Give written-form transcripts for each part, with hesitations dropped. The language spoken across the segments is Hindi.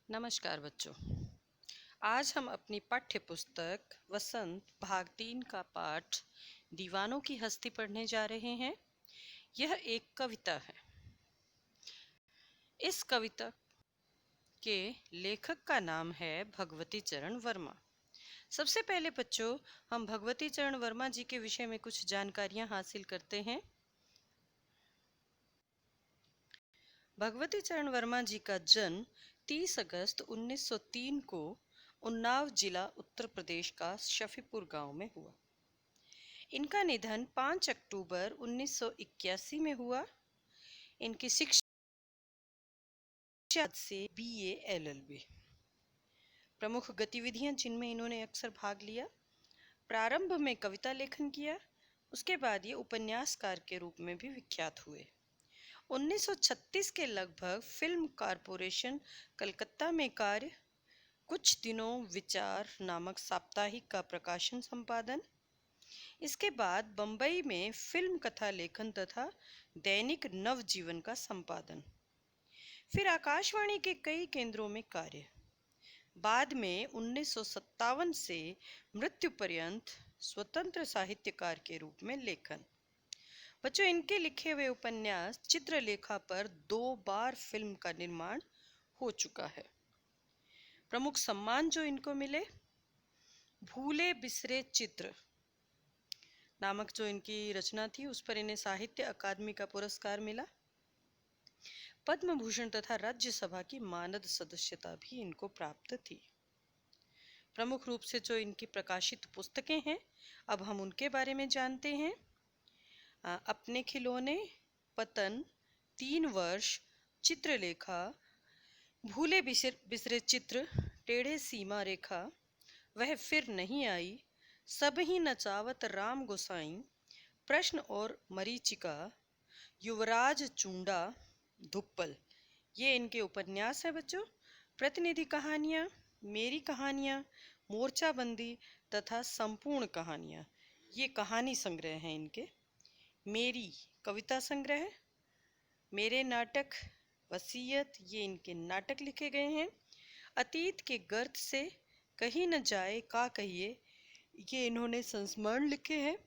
नमस्कार बच्चों। आज हम अपनी पाठ्य पुस्तक वसंत भाग 3 का पाठ दीवानों की हस्ती पढ़ने जा रहे हैं। यह एक कविता है। इस कविता के लेखक का नाम है भगवती चरण वर्मा। सबसे पहले बच्चों, हम भगवती चरण वर्मा जी के विषय में कुछ जानकारियां हासिल करते हैं। भगवती चरण वर्मा जी का जन्म 30 अगस्त 1903 को उन्नाव जिला उत्तर प्रदेश का शफीपुर गांव में हुआ। इनका निधन 5 अक्टूबर 1981 में हुआ। इनकी शिक्षा से बीए एलएलबी। प्रमुख गतिविधियां जिनमें इन्होंने अक्सर भाग लिया। प्रारंभ में कविता लेखन किया, उसके बाद ये उपन्यासकार के रूप में भी विख्यात हुए। 1936 के लगभग फिल्म कॉरपोरेशन कलकत्ता में कार्य, कुछ दिनों विचार नामक साप्ताहिक का प्रकाशन संपादन। इसके बाद बंबई में फिल्म कथा लेखन तथा दैनिक नवजीवन का संपादन। फिर आकाशवाणी के कई केंद्रों में कार्य। बाद में 1957 से मृत्यु पर्यंत स्वतंत्र साहित्यकार के रूप में लेखन। बच्चों, इनके लिखे हुए उपन्यास चित्रलेखा पर 2 बार फिल्म का निर्माण हो चुका है। प्रमुख सम्मान जो इनको मिले, भूले बिसरे चित्र नामक जो इनकी रचना थी, उस पर इन्हें साहित्य अकादमी का पुरस्कार मिला। पद्म भूषण तथा राज्यसभा की मानद सदस्यता भी इनको प्राप्त थी। प्रमुख रूप से जो इनकी प्रकाशित पुस्तकें हैं, अब हम उनके बारे में जानते हैं। अपने खिलौने, पतन, 3 वर्ष, चित्रलेखा, भूले बिसरे चित्र, टेढ़े सीमा रेखा, वह फिर नहीं आई, सब ही नचावत राम गोसाई, प्रश्न और मरीचिका, युवराज चूंडा, धुप्पल, ये इनके उपन्यास है बच्चों। प्रतिनिधि कहानियाँ, मेरी कहानियाँ, मोर्चाबंदी तथा संपूर्ण कहानियाँ, ये कहानी संग्रह हैं इनके। मेरी कविता संग्रह, मेरे नाटक, वसीयत, ये इनके नाटक लिखे गए हैं। अतीत के गर्त से कहीं न जाए का कहिए, ये इन्होंने संस्मरण लिखे हैं।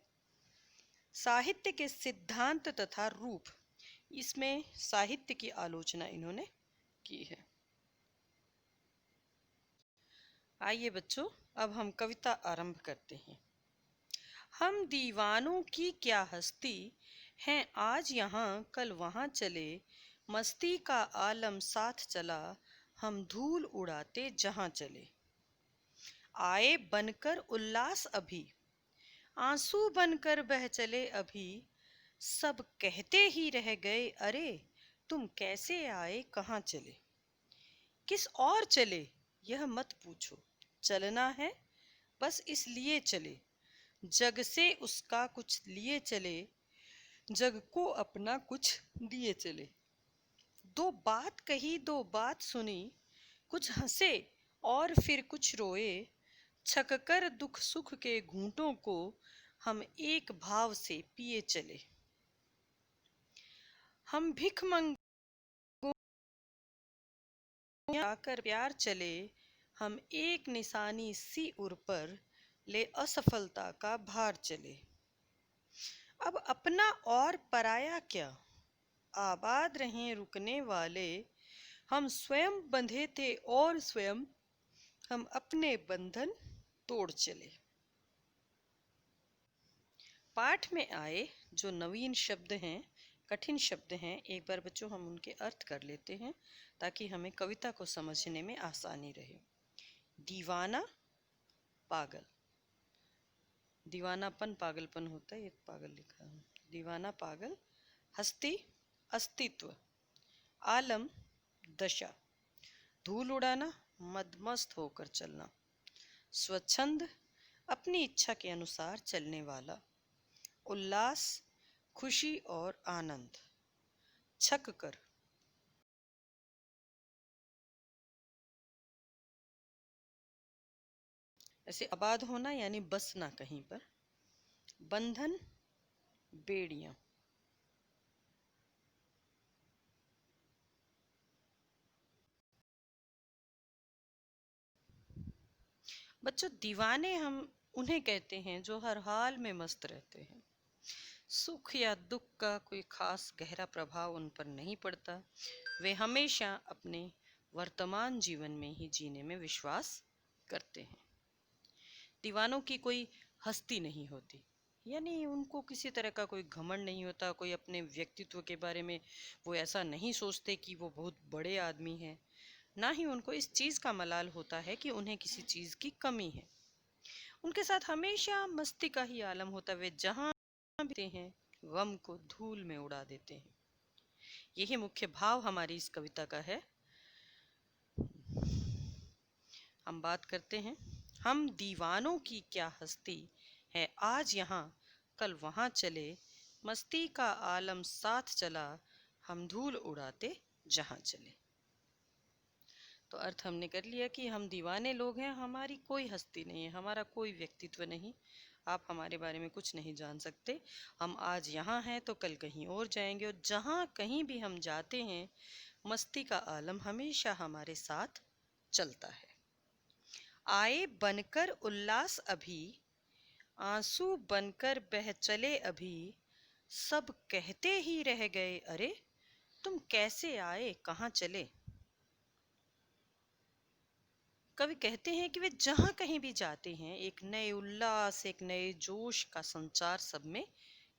साहित्य के सिद्धांत तथा रूप, इसमें साहित्य की आलोचना इन्होंने की है। आइए बच्चों, अब हम कविता आरंभ करते हैं। हम दीवानों की क्या हस्ती हैं, आज यहाँ कल वहाँ चले, मस्ती का आलम साथ चला, हम धूल उड़ाते जहाँ चले। आए बनकर उल्लास अभी, आंसू बनकर बह चले अभी, सब कहते ही रह गए अरे, तुम कैसे आए कहाँ चले। किस और चले यह मत पूछो, चलना है बस इसलिए चले, जग से उसका कुछ लिए चले, जग को अपना कुछ दिए चले। 2 बात कही 2 बात सुनी, कुछ हंसे और फिर कुछ रोए, छककर दुख सुख के घूंटों को हम एक भाव से पिए चले। हम भिख मंगों आकर प्यार चले, हम एक निशानी सी उर पर ले असफलता का भार चले। अब अपना और पराया क्या, आबाद रहें रुकने वाले, हम स्वयं बंधे थे और स्वयं हम अपने बंधन तोड़ चले। पाठ में आए जो नवीन शब्द हैं, कठिन शब्द हैं, एक बार बच्चों हम उनके अर्थ कर लेते हैं ताकि हमें कविता को समझने में आसानी रहे। दीवाना, पागल, दीवानापन पागलपन होता है, ये पागल लिखा है। दीवाना पागल, हस्ती अस्तित्व, आलम दशा, धूल उड़ाना मदमस्त होकर चलना, स्वच्छंद अपनी इच्छा के अनुसार चलने वाला, उल्लास खुशी और आनंद, छक कर ऐसे आबाद होना यानी बसना कहीं पर, बंधन बेड़ियां, बच्चों, दीवाने हम उन्हें कहते हैं जो हर हाल में मस्त रहते हैं। सुख या दुख का कोई खास गहरा प्रभाव उन पर नहीं पड़ता। वे हमेशा अपने वर्तमान जीवन में ही जीने में विश्वास करते हैं। दीवानों की कोई हस्ती नहीं होती, यानी उनको किसी तरह का कोई घमंड नहीं होता। कोई अपने व्यक्तित्व के बारे में वो ऐसा नहीं सोचते कि वो बहुत बड़े आदमी हैं। ना ही उनको इस चीज़ का मलाल होता है कि उन्हें किसी चीज़ की कमी है। उनके साथ हमेशा मस्ती का ही आलम होता है। वे जहाँ भी हैं, गम को धूल में उड़ा देते हैं। यही मुख्य भाव हमारी इस कविता का है। हम बात करते हैं। हम दीवानों की क्या हस्ती है, आज यहाँ कल वहाँ चले, मस्ती का आलम साथ चला, हम धूल उड़ाते जहाँ चले। तो अर्थ हमने कर लिया कि हम दीवाने लोग हैं, हमारी कोई हस्ती नहीं है, हमारा कोई व्यक्तित्व नहीं। आप हमारे बारे में कुछ नहीं जान सकते। हम आज यहाँ हैं तो कल कहीं और जाएंगे, और जहाँ कहीं भी हम जाते हैं, मस्ती का आलम हमेशा हमारे साथ चलता है। आए बनकर उल्लास अभी, आंसू बनकर बह चले अभी, सब कहते ही रह गए अरे, तुम कैसे आए कहाँ चले। कवि कहते हैं कि वे जहाँ कहीं भी जाते हैं, एक नए उल्लास, एक नए जोश का संचार सब में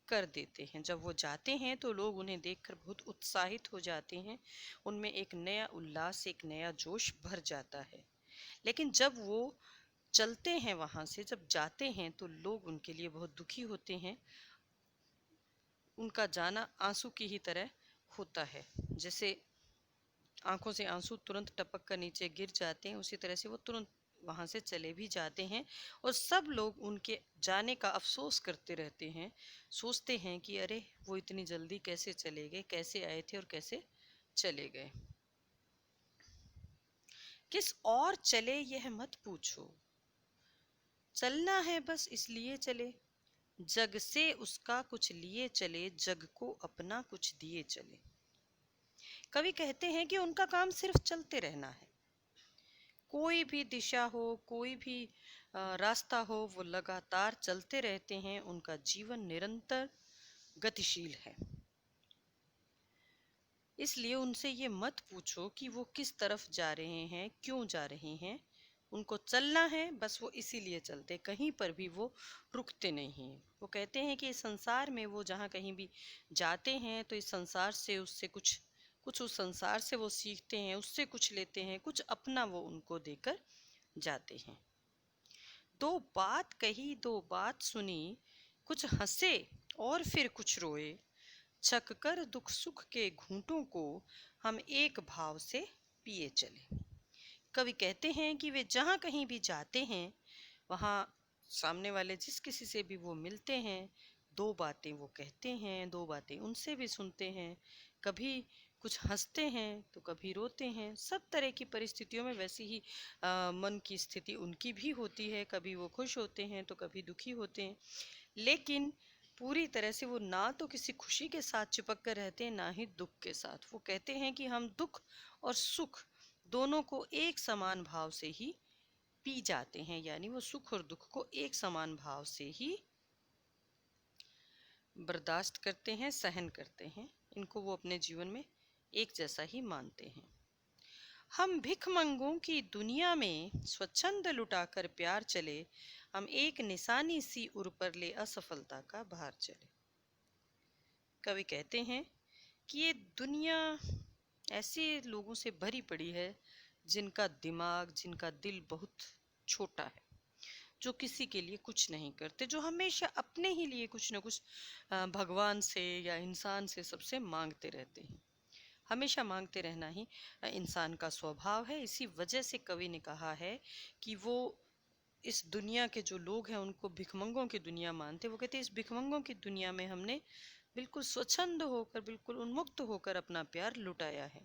कर देते हैं। जब वो जाते हैं तो लोग उन्हें देखकर बहुत उत्साहित हो जाते हैं, उनमें एक नया उल्लास, एक नया जोश भर जाता है। लेकिन जब वो चलते हैं, वहां से जब जाते हैं, तो लोग उनके लिए बहुत दुखी होते हैं। उनका जाना आंसू की ही तरह होता है। जैसे आंखों से आंसू तुरंत टपक कर नीचे गिर जाते हैं, उसी तरह से वो तुरंत वहां से चले भी जाते हैं। और सब लोग उनके जाने का अफसोस करते रहते हैं, सोचते हैं कि अरे वो इतनी जल्दी कैसे चले गए, कैसे आए थे और कैसे चले गए। किस और चले यह मत पूछो, चलना है बस इसलिए चले, जग से उसका कुछ लिए चले, जग को अपना कुछ दिए चले। कवि कहते हैं कि उनका काम सिर्फ चलते रहना है। कोई भी दिशा हो, कोई भी रास्ता हो, वो लगातार चलते रहते हैं। उनका जीवन निरंतर गतिशील है। इसलिए उनसे ये मत पूछो कि वो किस तरफ जा रहे हैं, क्यों जा रहे हैं। उनको चलना है बस, वो इसीलिए चलते, कहीं पर भी वो रुकते नहीं। वो कहते हैं कि इस संसार में वो जहाँ कहीं भी जाते हैं, तो इस संसार से उससे कुछ कुछ उस संसार से वो सीखते हैं, उससे कुछ लेते हैं, कुछ अपना वो उनको देकर जाते हैं। दो बात कही दो बात सुनी, कुछ हंसे और फिर कुछ रोए, छक कर दुख सुख के घूंटों को हम एक भाव से पिए चले। कवि कहते हैं कि वे जहाँ कहीं भी जाते हैं, वहाँ सामने वाले जिस किसी से भी वो मिलते हैं, दो बातें वो कहते हैं, दो बातें उनसे भी सुनते हैं। कभी कुछ हंसते हैं तो कभी रोते हैं। सब तरह की परिस्थितियों में वैसी ही मन की स्थिति उनकी भी होती है। कभी वो खुश होते हैं तो कभी दुखी होते हैं, लेकिन पूरी तरह से वो ना तो किसी खुशी के साथ चिपक कर रहते हैं, ना ही दुख के साथ। वो कहते हैं कि हम दुख और सुख दोनों को एक समान भाव से ही पी जाते हैं, यानी वो सुख और दुख को एक समान भाव से ही बर्दाश्त करते हैं, सहन करते हैं। इनको वो अपने जीवन में एक जैसा ही मानते हैं। हम भिखमंगों की दुनिया में स्वच्छंद लुटाकर प्यार चले, हम एक निशानी सी उर पर ले असफलता का भार चले। कवि कहते हैं कि ये दुनिया ऐसे लोगों से भरी पड़ी है जिनका दिमाग, जिनका दिल बहुत छोटा है, जो किसी के लिए कुछ नहीं करते, जो हमेशा अपने ही लिए कुछ ना कुछ भगवान से या इंसान से सबसे मांगते रहते हैं। हमेशा मांगते रहना ही इंसान का स्वभाव है। इसी वजह से कवि ने कहा है कि वो इस दुनिया के जो लोग हैं उनको भिखमंगों की दुनिया मानते। वो कहते हैं इस भिखमंगों की दुनिया में हमने बिल्कुल स्वच्छंद होकर, बिल्कुल उन्मुक्त होकर अपना प्यार लुटाया है,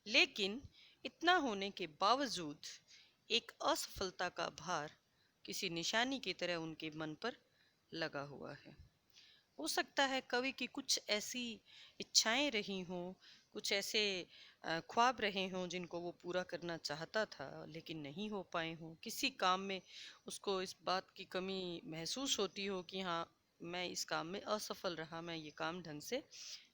लेकिन इतना होने के बावजूद एक असफलता का भार किसी निशानी की तरह उनके मन पर लगा हुआ है। हो सकता है कवि की कुछ ऐसी इच्छाएं रही हों कुछ ऐसे ख्वाब रहे हों जिनको वो पूरा करना चाहता था लेकिन नहीं हो पाए हों, किसी काम में उसको इस बात की कमी महसूस होती हो कि हाँ, मैं इस काम में असफल रहा, मैं ये काम ढंग से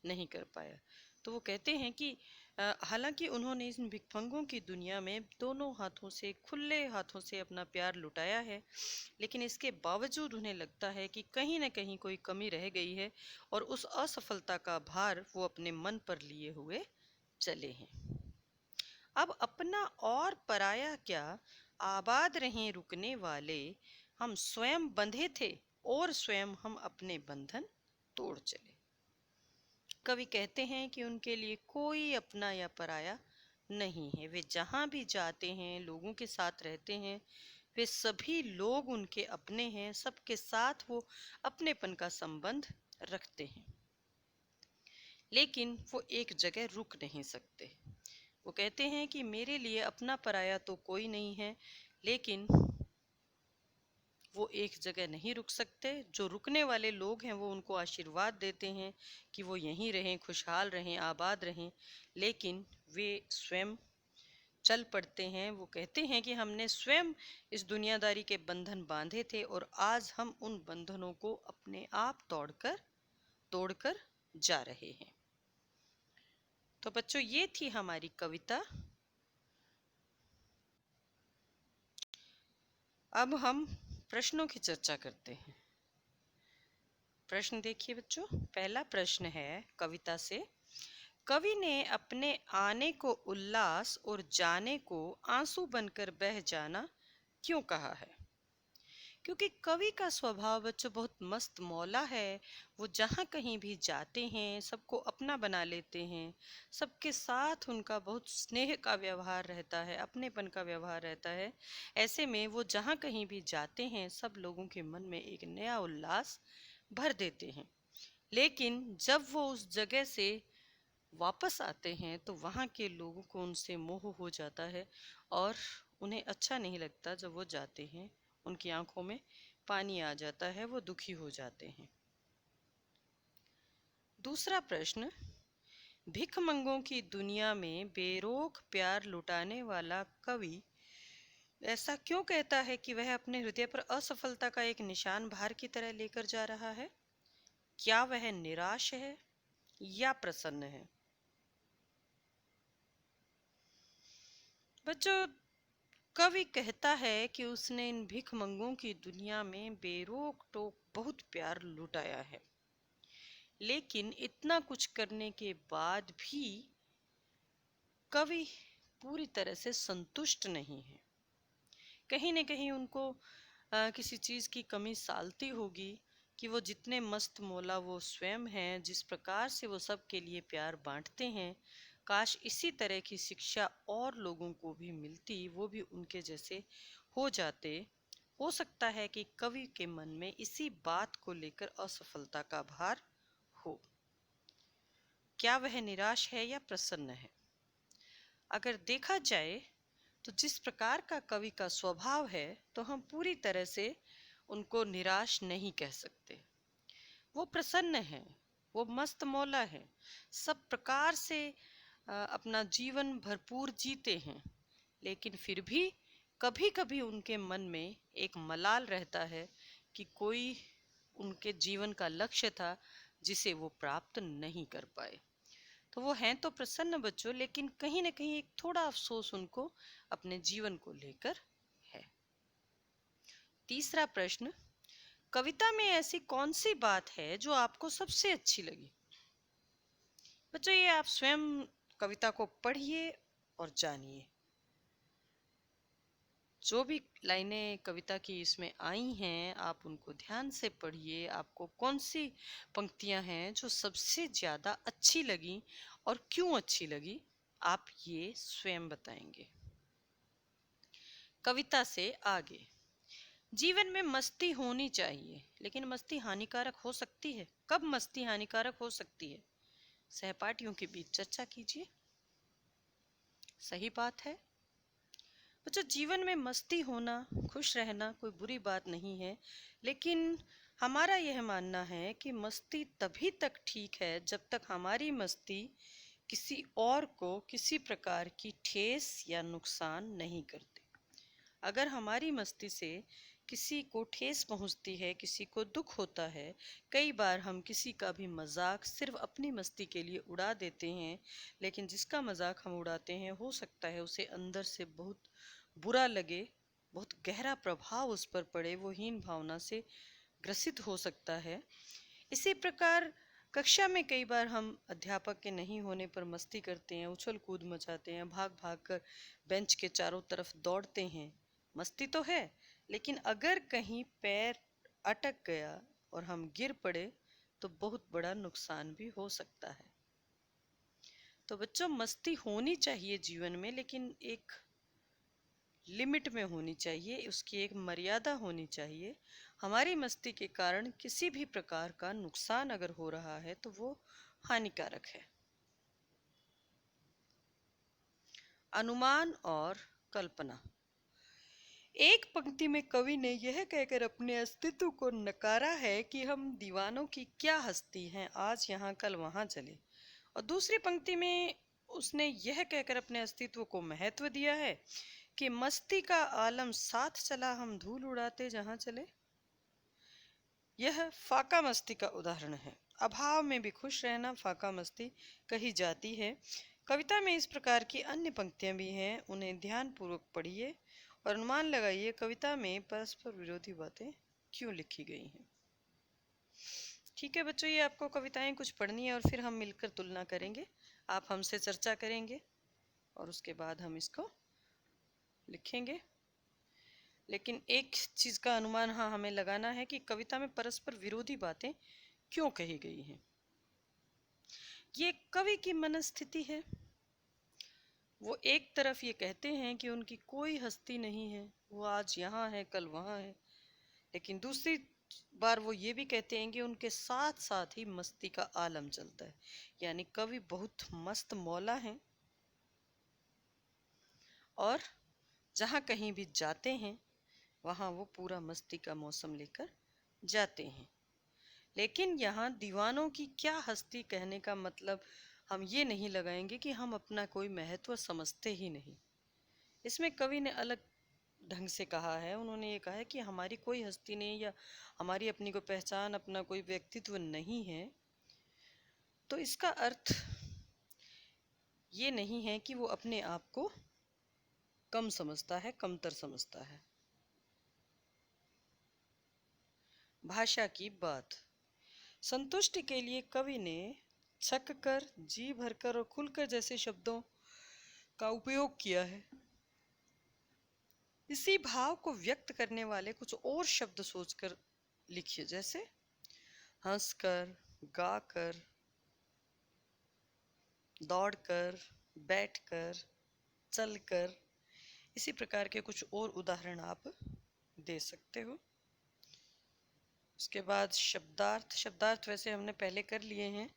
नहीं कर पाया। तो वो कहते हैं कि हालांकि उन्होंने इन भिखमंगों की दुनिया में दोनों हाथों से, खुले हाथों से अपना प्यार लुटाया है, लेकिन इसके बावजूद उन्हें लगता है कि कहीं न कहीं कोई कमी रह गई है और उस असफलता का भार वो अपने मन पर लिए हुए चले हैं। अब अपना और पराया क्या, आबाद रहें रुकने वाले, हम स्वयं बंधे थे और स्वयं हम अपने बंधन तोड़ चले। कवि कहते हैं कि उनके लिए कोई अपना या पराया नहीं है। वे जहाँ भी जाते हैं, लोगों के साथ रहते हैं, वे सभी लोग उनके अपने हैं, सबके साथ वो अपनेपन का संबंध रखते हैं। लेकिन वो एक जगह रुक नहीं सकते। वो कहते हैं कि मेरे लिए अपना पराया तो कोई नहीं है, लेकिन वो एक जगह नहीं रुक सकते। जो रुकने वाले लोग हैं वो उनको आशीर्वाद देते हैं कि वो यहीं रहें, खुशहाल रहें, आबाद रहें, लेकिन वे स्वयं चल पड़ते हैं। वो कहते हैं कि हमने स्वयं इस दुनियादारी के बंधन बांधे थे और आज हम उन बंधनों को अपने आप तोड़कर जा रहे हैं। तो बच्चों, ये थी हमारी कविता। अब हम प्रश्नों की चर्चा करते हैं। प्रश्न देखिए बच्चों। पहला प्रश्न है कविता से, कवि ने अपने आने को उल्लास और जाने को आंसू बनकर बह जाना क्यों कहा है? क्योंकि कवि का स्वभाव बच्चों बहुत मस्त मौला है। वो जहाँ कहीं भी जाते हैं सबको अपना बना लेते हैं, सबके साथ उनका बहुत स्नेह का व्यवहार रहता है, अपनेपन का व्यवहार रहता है। ऐसे में वो जहाँ कहीं भी जाते हैं सब लोगों के मन में एक नया उल्लास भर देते हैं। लेकिन जब वो उस जगह से वापस आते हैं तो वहाँ के लोगों को उनसे मोह हो जाता है और उन्हें अच्छा नहीं लगता। जब वो जाते हैं उनकी आंखों में पानी आ जाता है, वो दुखी हो जाते हैं। दूसरा प्रश्न, भिखमंगों की दुनिया में बेरोक प्यार लुटाने वाला कवि ऐसा क्यों कहता है कि वह अपने हृदय पर असफलता का एक निशान भार की तरह लेकर जा रहा है? क्या वह निराश है या प्रसन्न है? बच्चों, कवि कहता है कि उसने इन भिखमंगों की दुनिया में बेरोक टोक बहुत प्यार लुटाया है, लेकिन इतना कुछ करने के बाद भी कवि पूरी तरह से संतुष्ट नहीं है। कहीं न कहीं उनको किसी चीज़ की कमी सालती होगी कि वो जितने मस्त मौला वो स्वयं हैं, जिस प्रकार से वो सबके लिए प्यार बांटते हैं, काश इसी तरह की शिक्षा और लोगों को भी मिलती, वो भी उनके जैसे हो जाते। हो सकता है कि कवि के मन में इसी बात को लेकर असफलता का भार हो। क्या वह निराश है या प्रसन्न है? अगर देखा जाए तो जिस प्रकार का कवि का स्वभाव है, तो हम पूरी तरह से उनको निराश नहीं कह सकते। वो प्रसन्न है, वो मस्त मौला है, सब प्रकार से अपना जीवन भरपूर जीते हैं, लेकिन फिर भी कभी कभी उनके मन में एक मलाल रहता है कि कोई उनके जीवन का लक्ष्य था जिसे वो प्राप्त नहीं कर पाए। तो वो हैं तो प्रसन्न बच्चों, लेकिन कहीं ना कहीं एक थोड़ा अफसोस उनको अपने जीवन को लेकर है। तीसरा प्रश्न, कविता में ऐसी कौन सी बात है जो आपको सबसे अच्छी लगी? बच्चों, ये आप स्वयं कविता को पढ़िए और जानिए। जो भी लाइनें कविता की इसमें आई हैं, आप उनको ध्यान से पढ़िए। आपको कौन सी पंक्तियां हैं जो सबसे ज़्यादा अच्छी लगी और क्यों अच्छी लगी, आप ये स्वयं बताएंगे। कविता से आगे, जीवन में मस्ती होनी चाहिए, लेकिन मस्ती हानिकारक हो सकती है। कब मस्ती हानिकारक हो सकती है? सहपाठियों के बीच चर्चा कीजिए। सही बात है बच्चों, जीवन में मस्ती होना, खुश रहना कोई बुरी बात नहीं है, लेकिन हमारा यह मानना है कि मस्ती तभी तक ठीक है जब तक हमारी मस्ती किसी और को किसी प्रकार की ठेस या नुकसान नहीं करते। अगर हमारी मस्ती से किसी को ठेस पहुंचती है, किसी को दुख होता है, कई बार हम किसी का भी मजाक सिर्फ अपनी मस्ती के लिए उड़ा देते हैं, लेकिन जिसका मजाक हम उड़ाते हैं हो सकता है उसे अंदर से बहुत बुरा लगे, बहुत गहरा प्रभाव उस पर पड़े, वो हीन भावना से ग्रसित हो सकता है। इसी प्रकार कक्षा में कई बार हम अध्यापक के नहीं होने पर मस्ती करते हैं, उछल कूद मचाते हैं, भाग भाग कर बेंच के चारों तरफ दौड़ते हैं। मस्ती तो है, लेकिन अगर कहीं पैर अटक गया और हम गिर पड़े तो बहुत बड़ा नुकसान भी हो सकता है। तो बच्चों, मस्ती होनी चाहिए जीवन में, लेकिन एक लिमिट में होनी चाहिए, उसकी एक मर्यादा होनी चाहिए। हमारी मस्ती के कारण किसी भी प्रकार का नुकसान अगर हो रहा है तो वो हानिकारक है। अनुमान और कल्पना। एक पंक्ति में कवि ने यह कहकर अपने अस्तित्व को नकारा है कि हम दीवानों की क्या हस्ती हैं, आज यहाँ कल वहाँ चले। और दूसरी पंक्ति में उसने यह कहकर अपने अस्तित्व को महत्व दिया है कि मस्ती का आलम साथ चला, हम धूल उड़ाते जहाँ चले। यह फाका मस्ती का उदाहरण है। अभाव में भी खुश रहना फाका मस्ती कही जाती है। कविता में इस प्रकार की अन्य पंक्तियां भी हैं, उन्हें ध्यानपूर्वक पढ़िए और अनुमान लगाइए कविता में परस्पर विरोधी बातें क्यों लिखी गई हैं। ठीक है बच्चों, ये आपको कविताएं कुछ पढ़नी है और फिर हम मिलकर तुलना करेंगे। आप हमसे चर्चा करेंगे और उसके बाद हम इसको लिखेंगे। लेकिन एक चीज का अनुमान हाँ हमें लगाना है कि कविता में परस्पर विरोधी बातें क्यों कही गई हैं। ये कवि की मनस्थिति है। वो एक तरफ ये कहते हैं कि उनकी कोई हस्ती नहीं है, वो आज यहाँ है कल वहाँ है, लेकिन दूसरी बार वो ये भी कहते हैं कि उनके साथ साथ ही मस्ती का आलम चलता है, यानी कवि बहुत मस्त मौला हैं और जहाँ कहीं भी जाते हैं वहाँ वो पूरा मस्ती का मौसम लेकर जाते हैं। लेकिन यहाँ दीवानों की क्या हस्ती कहने का मतलब हम ये नहीं लगाएंगे कि हम अपना कोई महत्व समझते ही नहीं। इसमें कवि ने अलग ढंग से कहा है। उन्होंने ये कहा है कि हमारी कोई हस्ती नहीं या हमारी अपनी कोई पहचान, अपना कोई व्यक्तित्व नहीं है। तो इसका अर्थ ये नहीं है कि वो अपने आप को कम समझता है, कमतर समझता है। भाषा की बात। संतुष्टि के लिए कवि ने छक कर, जी भरकर और खुलकर जैसे शब्दों का उपयोग किया है। इसी भाव को व्यक्त करने वाले कुछ और शब्द सोचकर लिखिए, जैसे हंसकर, गाकर, दौड़कर, बैठकर, चलकर। इसी प्रकार के कुछ और उदाहरण आप दे सकते हो। उसके बाद शब्दार्थ। शब्दार्थ वैसे हमने पहले कर लिए हैं।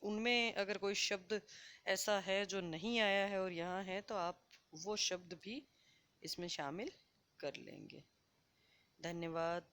उनमें अगर कोई शब्द ऐसा है जो नहीं आया है और यहाँ है तो आप वो शब्द भी इसमें शामिल कर लेंगे। धन्यवाद।